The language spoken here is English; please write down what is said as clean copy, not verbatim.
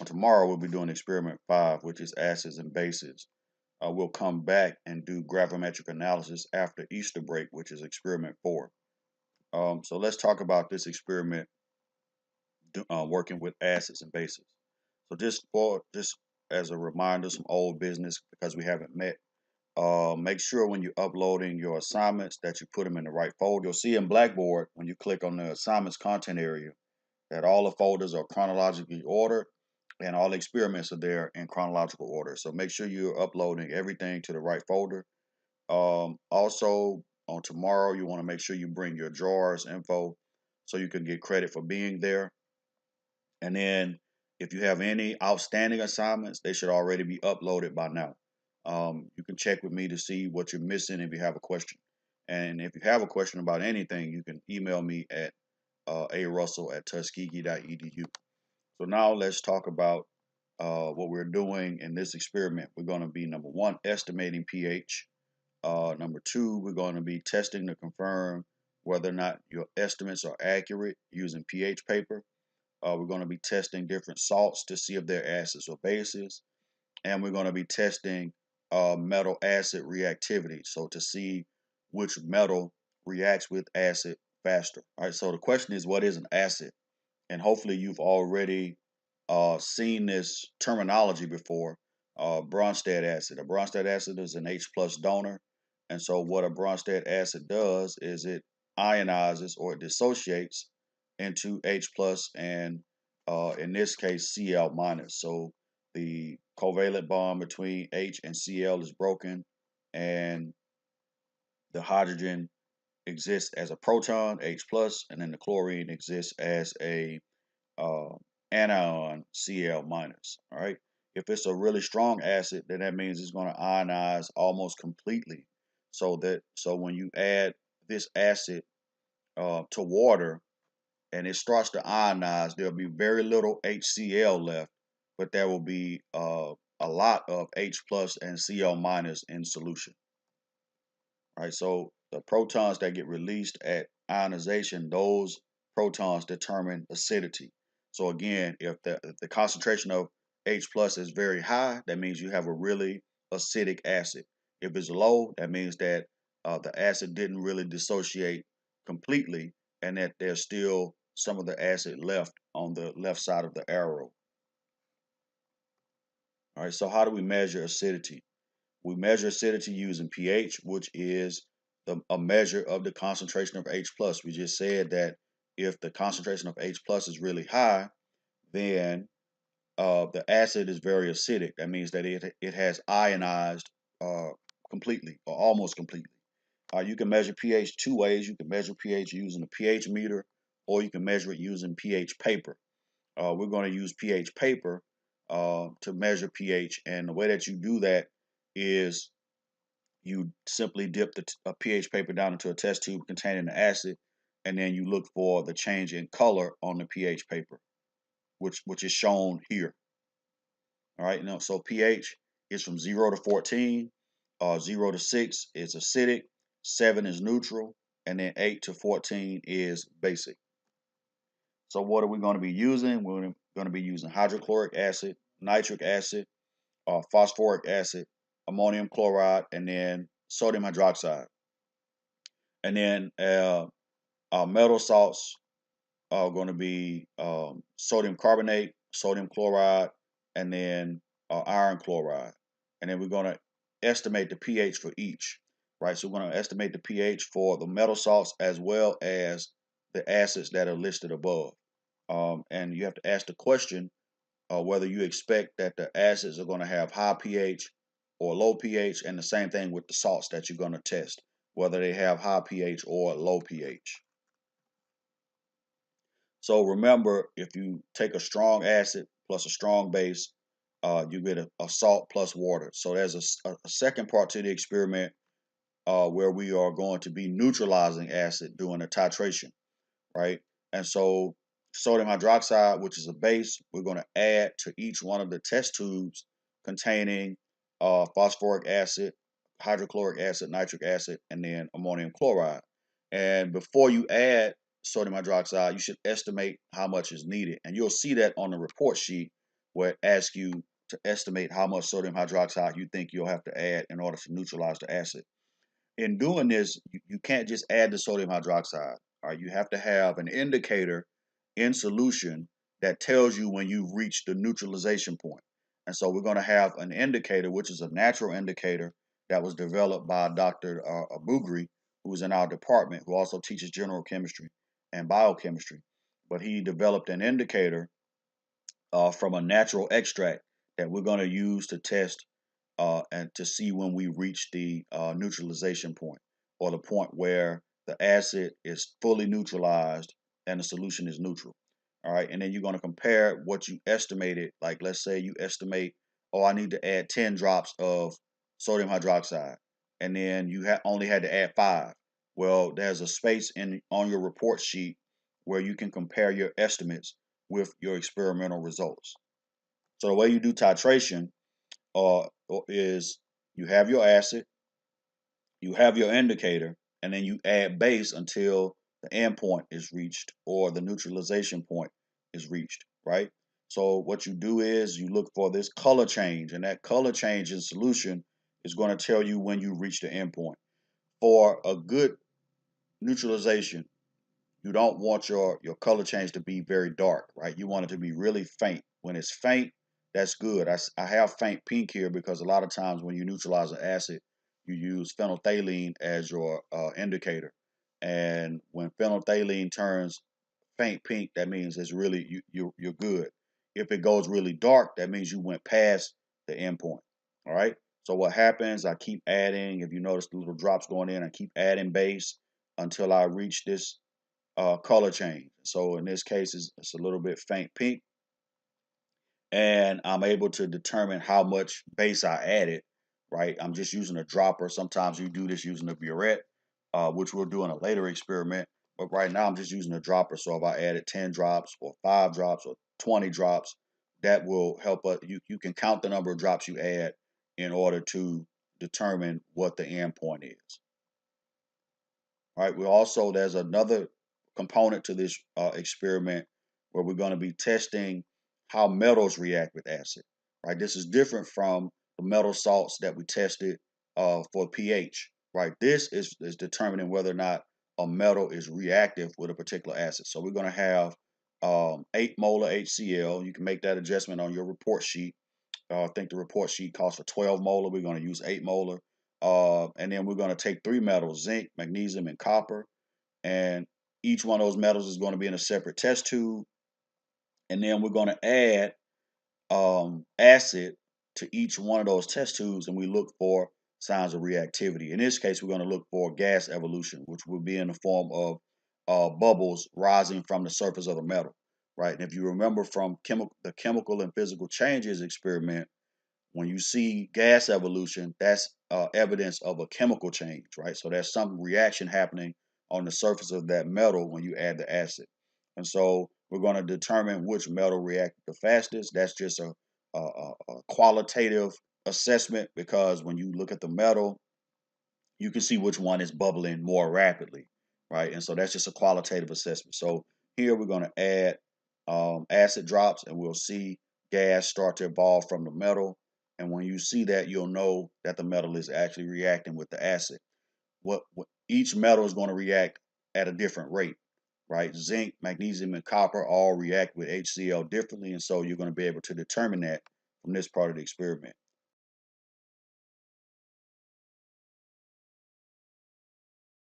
Tomorrow we'll be doing experiment 5, which is acids and bases. We'll come back and do gravimetric analysis after Easter break, which is experiment 4. So let's talk about this experiment working with acids and bases. So just as a reminder, some old business because we haven't met. Make sure when you're uploading your assignments that you put them in the right folder. You'll see in Blackboard when you click on the assignments content area that all the folders are chronologically ordered and all the experiments are there in chronological order. So make sure you're uploading everything to the right folder. Also, on tomorrow, you want to make sure you bring your drawers info so you can get credit for being there. And then if you have any outstanding assignments, they should already be uploaded by now. You can check with me to see what you're missing if you have a question. And if you have a question about anything, you can email me at arussell@tuskegee.edu. So now let's talk about what we're doing in this experiment. We're going to be, number one, estimating pH. Number two, we're going to be testing to confirm whether or not your estimates are accurate using pH paper. We're going to be testing different salts to see if they're acids or bases. And we're going to be testing metal acid reactivity, so to see which metal reacts with acid faster. All right, so the question is, what is an acid? And hopefully you've already seen this terminology before. Bronsted acid. A Bronsted acid is an H plus donor. And so what a Bronsted acid does is it ionizes or it dissociates into H plus and in this case Cl minus. So the covalent bond between H and Cl is broken and the hydrogen exists as a proton, H plus, and then the chlorine exists as a uh, anion, Cl minus. All right. If it's a really strong acid, then that means it's going to ionize almost completely. So when you add this acid to water and it starts to ionize, there'll be very little HCl left, but there will be a lot of H plus and Cl minus in solution. All right. So the protons that get released at ionization, those protons determine acidity. So again, if the concentration of H plus is very high, that means you have a really acidic acid. If it's low, that means that the acid didn't really dissociate completely and that there's still some of the acid left on the left side of the arrow. All right, so how do we measure acidity? We measure acidity using pH, which is a measure of the concentration of H plus. We just said that if the concentration of H plus is really high, then the acid is very acidic. That means that it has ionized completely or almost completely. You can measure pH two ways. You can measure pH using a pH meter, or you can measure it using pH paper. We're going to use pH paper to measure pH, and the way that you do that is you simply dip a pH paper down into a test tube containing the acid, and then you look for the change in color on the pH paper, which is shown here. All right, now so pH is from 0 to 14. 0 to 6 is acidic, 7 is neutral, and then 8 to 14 is basic. So what are we going to be using? We're going to be using hydrochloric acid, nitric acid, phosphoric acid, ammonium chloride, and then sodium hydroxide. And then our metal salts are going to be sodium carbonate, sodium chloride, and then iron chloride. And then we're going to estimate the pH for each, right? So we're going to estimate the pH for the metal salts as well as the acids that are listed above. And you have to ask the question whether you expect that the acids are going to have high pH or low pH, and the same thing with the salts that you're going to test, whether they have high pH or low pH. So remember, if you take a strong acid plus a strong base, you get a salt plus water. So there's a second part to the experiment where we are going to be neutralizing acid doing a titration, right? And so sodium hydroxide, which is a base, we're going to add to each one of the test tubes containing phosphoric acid, hydrochloric acid, nitric acid, and then ammonium chloride. And before you add sodium hydroxide, you should estimate how much is needed. And you'll see that on the report sheet where it asks you to estimate how much sodium hydroxide you think you'll have to add in order to neutralize the acid. In doing this, you can't just add the sodium hydroxide. All right, you have to have an indicator in solution that tells you when you've reached the neutralization point. And so we're going to have an indicator, which is a natural indicator that was developed by Dr. Abugri, who is in our department, who also teaches general chemistry and biochemistry. But he developed an indicator from a natural extract that we're going to use to test and to see when we reach the neutralization point, or the point where the acid is fully neutralized and the solution is neutral. All right, and then you're going to compare what you estimated. Like, let's say you estimate, oh, I need to add 10 drops of sodium hydroxide, and then you only had to add 5. Well, there's a space on your report sheet where you can compare your estimates with your experimental results. So the way you do titration is you have your acid, you have your indicator, and then you add base until the end point is reached or the neutralization point is reached, right? So what you do is you look for this color change, and that color change in solution is going to tell you when you reach the end point. For a good neutralization, you don't want your color change to be very dark, right? You want it to be really faint. When it's faint, that's good. I have faint pink here because a lot of times when you neutralize an acid, you use phenolphthalein as your indicator. And when phenolphthalein turns faint pink, that means it's really you're good. If it goes really dark, that means you went past the end point. All right. So what happens? I keep adding. If you notice the little drops going in, I keep adding base until I reach this color change. So in this case, it's a little bit faint pink, and I'm able to determine how much base I added, right? I'm just using a dropper. Sometimes you do this using a burette, which we'll do in a later experiment. But right now I'm just using a dropper. So if I added 10 drops or 5 drops or 20 drops, that will help us. You can count the number of drops you add in order to determine what the end point is. Right. We also, there's another component to this experiment where we're going to be testing how metals react with acid. Right. This is different from the metal salts that we tested for pH. Right. This is determining whether or not a metal is reactive with a particular acid. So we're going to have 8 molar HCl. You can make that adjustment on your report sheet. I think the report sheet calls for 12 molar. We're going to use 8 molar. And then we're going to take 3 metals, zinc, magnesium, and copper. And each one of those metals is going to be in a separate test tube. And then we're going to add acid to each one of those test tubes, and we look for signs of reactivity. In this case, we're going to look for gas evolution, which will be in the form of bubbles rising from the surface of the metal. Right. And if you remember from the chemical and physical changes experiment, when you see gas evolution, that's evidence of a chemical change, right? So there's some reaction happening on the surface of that metal when you add the acid. And so we're going to determine which metal reacts the fastest. That's just a qualitative assessment, because when you look at the metal, you can see which one is bubbling more rapidly, right? And so that's just a qualitative assessment. So here we're going to add acid drops, and we'll see gas start to evolve from the metal. And when you see that, you'll know that the metal is actually reacting with the acid. What each metal is going to react at a different rate, right? Zinc, magnesium, and copper all react with HCl differently, and so you're going to be able to determine that from this part of the experiment.